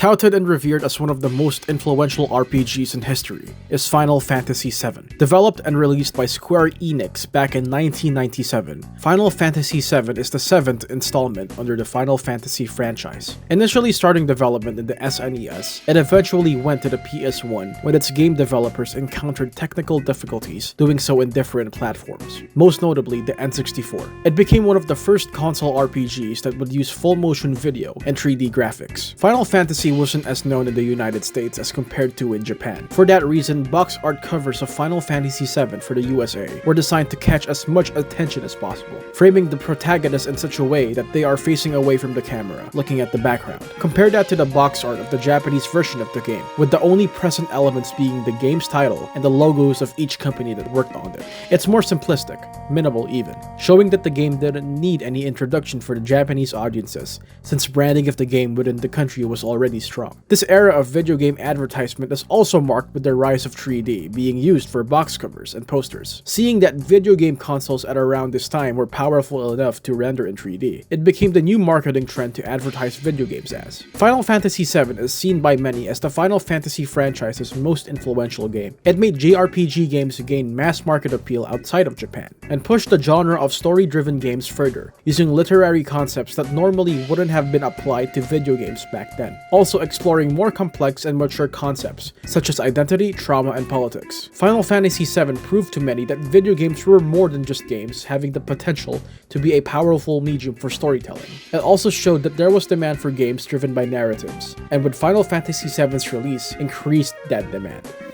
Touted and revered as one of the most influential RPGs in history is Final Fantasy VII. Developed and released by Square Enix back in 1997, Final Fantasy VII is the 7th installment under the Final Fantasy franchise. Initially starting development in the SNES, it eventually went to the PS1 when its game developers encountered technical difficulties doing so in different platforms, most notably the N64. It became one of the first console RPGs that would use full motion video and 3D graphics. Final Fantasy wasn't as known in the United States as compared to in Japan. For that reason, box art covers of Final Fantasy VII for the USA were designed to catch as much attention as possible, framing the protagonist in such a way that they are facing away from the camera, looking at the background. Compare that to the box art of the Japanese version of the game, with the only present elements being the game's title and the logos of each company that worked on it. It's more simplistic, minimal even, showing that the game didn't need any introduction for the Japanese audiences, since branding of the game within the country was already strong. This era of video game advertisement is also marked with the rise of 3D being used for box covers and posters. Seeing that video game consoles at around this time were powerful enough to render in 3D, it became the new marketing trend to advertise video games as. Final Fantasy VII is seen by many as the Final Fantasy franchise's most influential game. It made JRPG games gain mass market appeal outside of Japan, and pushed the genre of story-driven games further, using literary concepts that normally wouldn't have been applied to video games back then. Also exploring more complex and mature concepts, such as identity, trauma, and politics. Final Fantasy VII proved to many that video games were more than just games, having the potential to be a powerful medium for storytelling. It also showed that there was demand for games driven by narratives, and with Final Fantasy VII's release, increased that demand.